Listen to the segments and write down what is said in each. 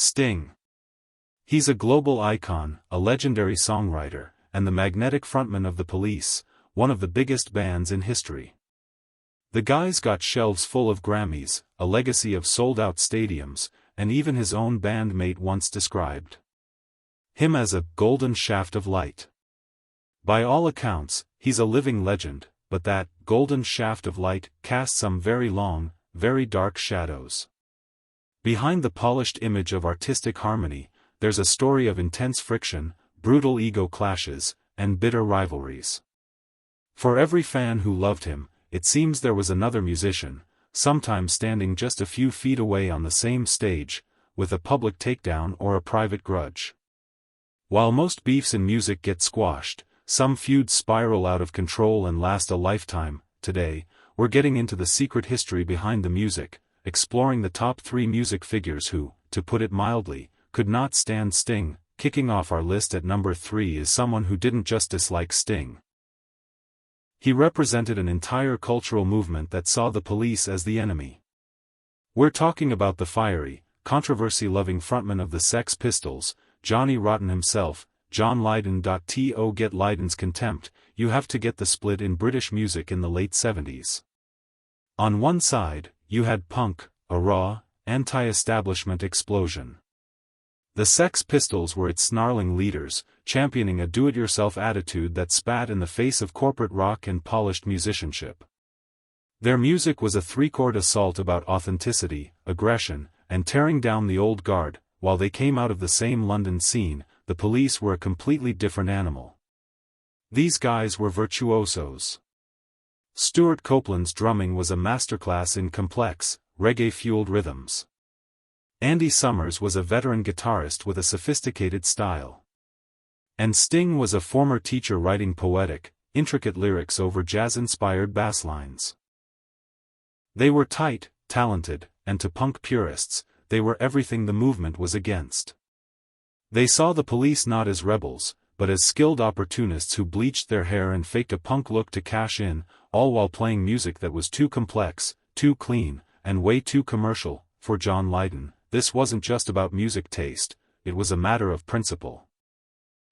Sting. He's a global icon, a legendary songwriter, and the magnetic frontman of the Police, one of the biggest bands in history. The guy's got shelves full of Grammys, a legacy of sold-out stadiums, and even his own bandmate once described him as a golden shaft of light. By all accounts, he's a living legend, but that golden shaft of light casts some very long, very dark shadows. Behind the polished image of artistic harmony, there's a story of intense friction, brutal ego clashes, and bitter rivalries. For every fan who loved him, it seems there was another musician, sometimes standing just a few feet away on the same stage, with a public takedown or a private grudge. While most beefs in music get squashed, some feuds spiral out of control and last a lifetime. Today, we're getting into the secret history behind the music, exploring the top 3 music figures who, to put it mildly, could not stand Sting. Kicking off our list at number 3 is someone who didn't just dislike Sting. He represented an entire cultural movement that saw the Police as the enemy. We're talking about the fiery, controversy-loving frontman of the Sex Pistols, Johnny Rotten himself, John Lydon. To get Lydon's contempt, you have to get the split in British music in the late 70s. On one side, you had punk, a raw, anti-establishment explosion. The Sex Pistols were its snarling leaders, championing a do-it-yourself attitude that spat in the face of corporate rock and polished musicianship. Their music was a three-chord assault about authenticity, aggression, and tearing down the old guard. While they came out of the same London scene, the Police were a completely different animal. These guys were virtuosos. Stuart Copeland's drumming was a masterclass in complex, reggae-fueled rhythms. Andy Summers was a veteran guitarist with a sophisticated style. And Sting was a former teacher writing poetic, intricate lyrics over jazz-inspired bass lines. They were tight, talented, and to punk purists, they were everything the movement was against. They saw the Police not as rebels, but as skilled opportunists who bleached their hair and faked a punk look to cash in, all while playing music that was too complex, too clean, and way too commercial. For John Lydon, this wasn't just about music taste, it was a matter of principle.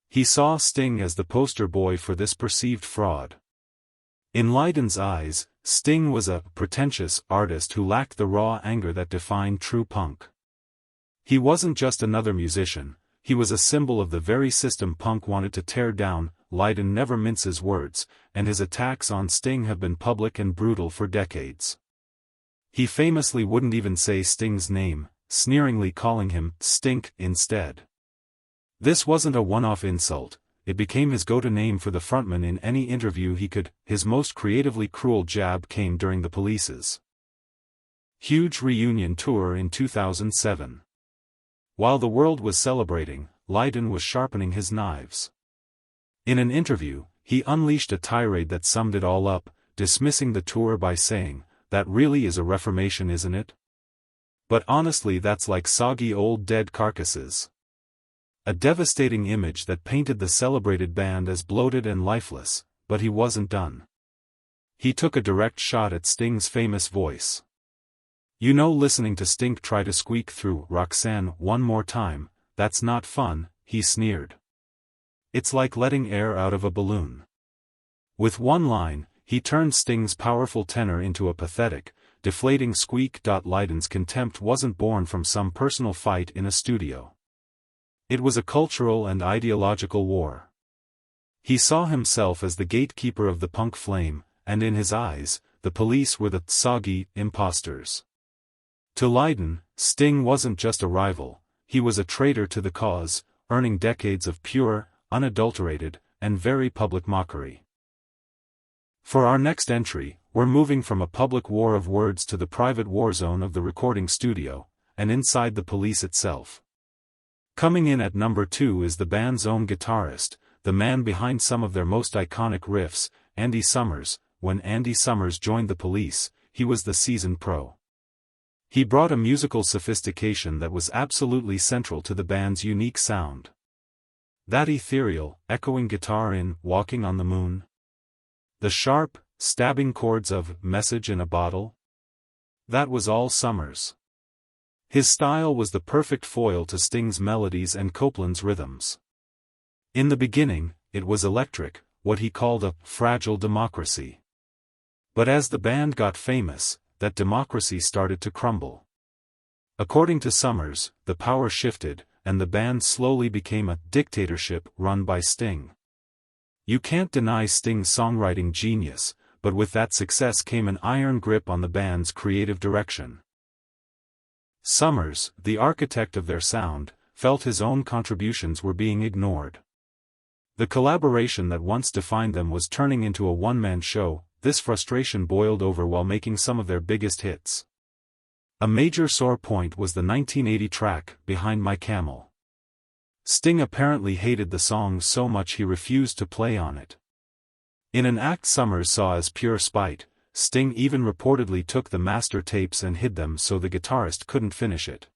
He saw Sting as the poster boy for this perceived fraud. In Lydon's eyes, Sting was a pretentious artist who lacked the raw anger that defined true punk. He wasn't just another musician, he was a symbol of the very system punk wanted to tear down. Lydon never minces words, and his attacks on Sting have been public and brutal for decades. He famously wouldn't even say Sting's name, sneeringly calling him Stink instead. This wasn't a one-off insult, it became his go-to name for the frontman in any interview he could. His most creatively cruel jab came during the Police's huge reunion tour in 2007. While the world was celebrating, Lydon was sharpening his knives. In an interview, he unleashed a tirade that summed it all up, dismissing the tour by saying, "That really is a reformation, isn't it? But honestly, that's like soggy old dead carcasses." A devastating image that painted the celebrated band as bloated and lifeless, but he wasn't done. He took a direct shot at Sting's famous voice. "You know, listening to Sting try to squeak through Roxanne one more time, that's not fun," he sneered. "It's like letting air out of a balloon." With one line, he turned Sting's powerful tenor into a pathetic, deflating squeak. Lydon's contempt wasn't born from some personal fight in a studio. It was a cultural and ideological war. He saw himself as the gatekeeper of the punk flame, and in his eyes, the Police were the soggy imposters. To Lydon, Sting wasn't just a rival, he was a traitor to the cause, earning decades of pure, unadulterated, and very public mockery. For our next entry, we're moving from a public war of words to the private war zone of the recording studio, and inside the Police itself. Coming in at number 2 is the band's own guitarist, the man behind some of their most iconic riffs, Andy Summers. When Andy Summers joined the Police, he was the seasoned pro. He brought a musical sophistication that was absolutely central to the band's unique sound. That ethereal, echoing guitar in Walking on the Moon. The sharp, stabbing chords of Message in a Bottle. That was all Summers. His style was the perfect foil to Sting's melodies and Copeland's rhythms. In the beginning, it was electric, what he called a fragile democracy. But as the band got famous, that democracy started to crumble. According to Summers, the power shifted, and the band slowly became a dictatorship run by Sting. You can't deny Sting's songwriting genius, but with that success came an iron grip on the band's creative direction. Summers, the architect of their sound, felt his own contributions were being ignored. The collaboration that once defined them was turning into a one-man show. This frustration boiled over while making some of their biggest hits. A major sore point was the 1980 track, Behind My Camel. Sting apparently hated the song so much he refused to play on it. In an act Summers saw as pure spite, Sting even reportedly took the master tapes and hid them so the guitarist couldn't finish it.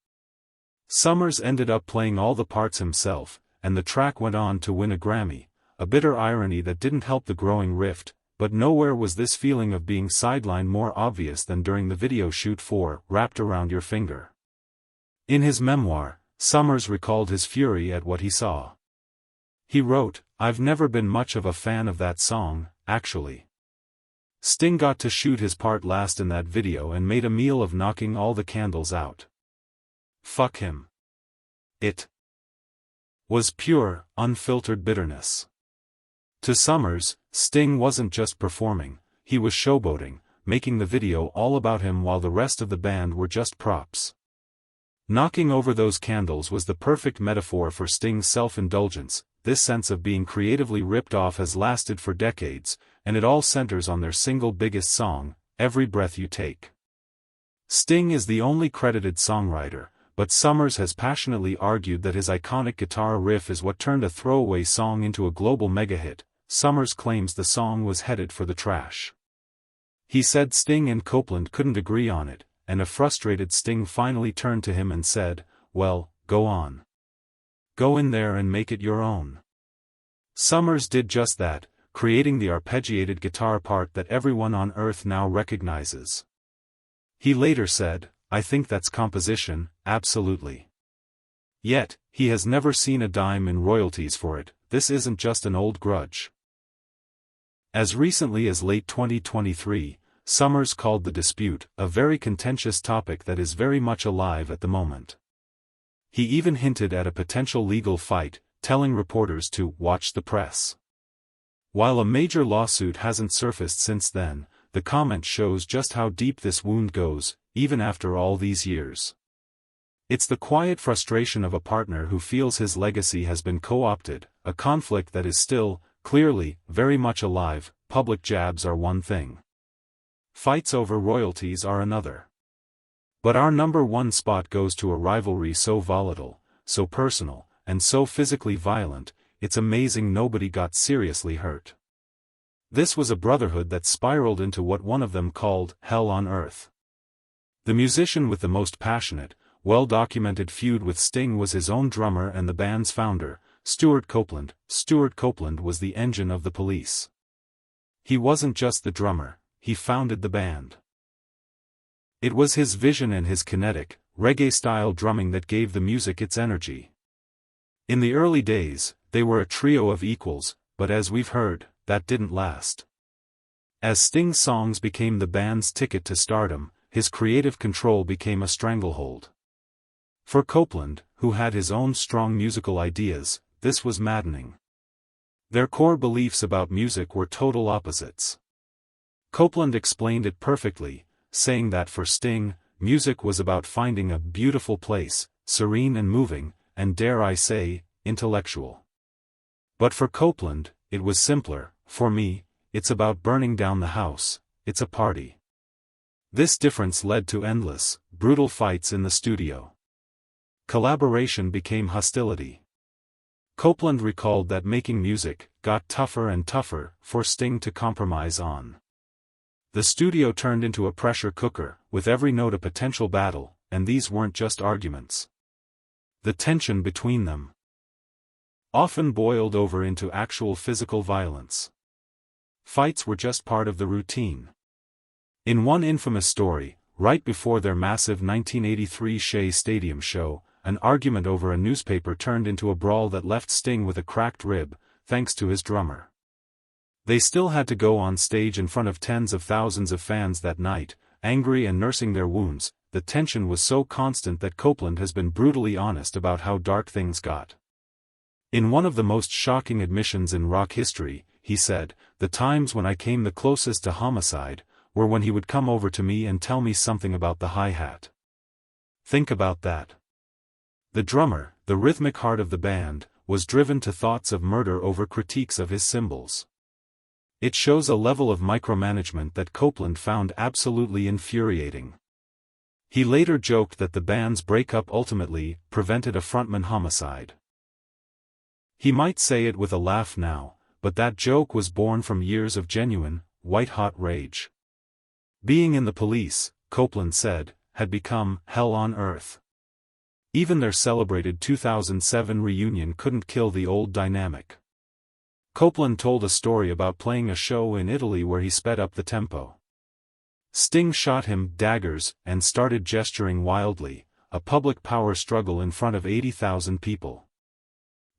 Summers ended up playing all the parts himself, and the track went on to win a Grammy, a bitter irony that didn't help the growing rift, but nowhere was this feeling of being sidelined more obvious than during the video shoot for Wrapped Around Your Finger. In his memoir, Summers recalled his fury at what he saw. He wrote, "I've never been much of a fan of that song, actually. Sting got to shoot his part last in that video and made a meal of knocking all the candles out. Fuck him." It was pure, unfiltered bitterness. To Summers, Sting wasn't just performing, he was showboating, making the video all about him while the rest of the band were just props. Knocking over those candles was the perfect metaphor for Sting's self-indulgence. This sense of being creatively ripped off has lasted for decades, and it all centers on their single biggest song, Every Breath You Take. Sting is the only credited songwriter, but Summers has passionately argued that his iconic guitar riff is what turned a throwaway song into a global mega-hit. Summers claims the song was headed for the trash. He said Sting and Copeland couldn't agree on it, and a frustrated Sting finally turned to him and said, "Well, go on. Go in there and make it your own." Summers did just that, creating the arpeggiated guitar part that everyone on Earth now recognizes. He later said, "I think that's composition, absolutely. Yet, he has never seen a dime in royalties for it. This isn't just an old grudge." As recently as late 2023, Summers called the dispute a very contentious topic that is very much alive at the moment. He even hinted at a potential legal fight, telling reporters to watch the press. While a major lawsuit hasn't surfaced since then, the comment shows just how deep this wound goes, even after all these years. It's the quiet frustration of a partner who feels his legacy has been co-opted, a conflict that is still, clearly, very much alive. Public jabs are one thing. Fights over royalties are another. But our number one spot goes to a rivalry so volatile, so personal, and so physically violent, it's amazing nobody got seriously hurt. This was a brotherhood that spiraled into what one of them called hell on earth. The musician with the most passionate, well-documented feud with Sting was his own drummer and the band's founder, Stuart Copeland. Stuart Copeland was the engine of the Police. He wasn't just the drummer, he founded the band. It was his vision and his kinetic, reggae-style drumming that gave the music its energy. In the early days, they were a trio of equals, but as we've heard, that didn't last. As Sting's songs became the band's ticket to stardom, his creative control became a stranglehold. For Copeland, who had his own strong musical ideas, this was maddening. Their core beliefs about music were total opposites. Copeland explained it perfectly, saying that for Sting, music was about finding a beautiful place, serene and moving, and dare I say, intellectual. But for Copeland, it was simpler. For me, it's about burning down the house, it's a party. This difference led to endless, brutal fights in the studio. Collaboration became hostility. Copeland recalled that making music got tougher and tougher for Sting to compromise on. The studio turned into a pressure cooker, with every note a potential battle, and these weren't just arguments. The tension between them often boiled over into actual physical violence. Fights were just part of the routine. In one infamous story, Right before their massive 1983 Shea Stadium show, an argument over a newspaper turned into a brawl that left Sting with a cracked rib, thanks to his drummer. They still had to go on stage in front of tens of thousands of fans that night, angry and nursing their wounds. The tension was so constant that Copeland has been brutally honest about how dark things got. In one of the most shocking admissions in rock history, he said, "The times when I came the closest to homicide were when he would come over to me and tell me something about the hi-hat." Think about that. The drummer, the rhythmic heart of the band, was driven to thoughts of murder over critiques of his cymbals. It shows a level of micromanagement that Copeland found absolutely infuriating. He later joked that the band's breakup ultimately prevented a frontman homicide. He might say it with a laugh now, but that joke was born from years of genuine, white-hot rage. Being in the Police, Copeland said, had become hell on earth. Even their celebrated 2007 reunion couldn't kill the old dynamic. Copeland told a story about playing a show in Italy where he sped up the tempo. Sting shot him daggers and started gesturing wildly, a public power struggle in front of 80,000 people.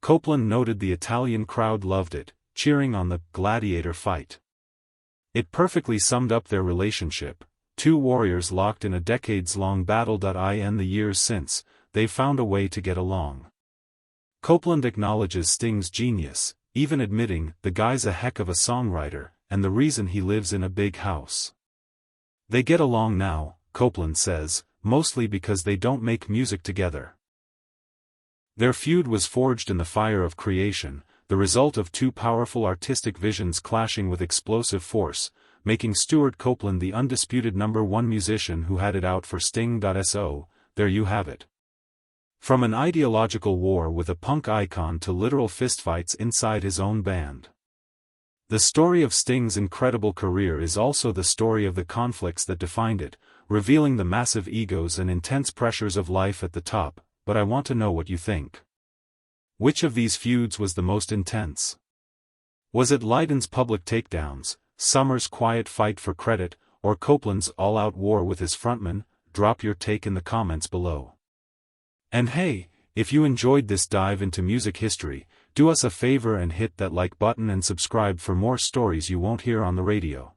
Copeland noted the Italian crowd loved it, cheering on the gladiator fight. It perfectly summed up their relationship, two warriors locked in a decades-long battle. In the years since, they've found a way to get along. Copeland acknowledges Sting's genius, even admitting the guy's a heck of a songwriter, and the reason he lives in a big house. They get along now, Copeland says, mostly because they don't make music together. Their feud was forged in the fire of creation, the result of two powerful artistic visions clashing with explosive force, making Stuart Copeland the undisputed #1 musician who had it out for Sting. So, there you have it. From an ideological war with a punk icon to literal fistfights inside his own band. The story of Sting's incredible career is also the story of the conflicts that defined it, revealing the massive egos and intense pressures of life at the top. But I want to know what you think. Which of these feuds was the most intense? Was it Lydon's public takedowns, Summer's quiet fight for credit, or Copeland's all-out war with his frontman? Drop your take in the comments below. And hey, if you enjoyed this dive into music history, do us a favor and hit that like button and subscribe for more stories you won't hear on the radio.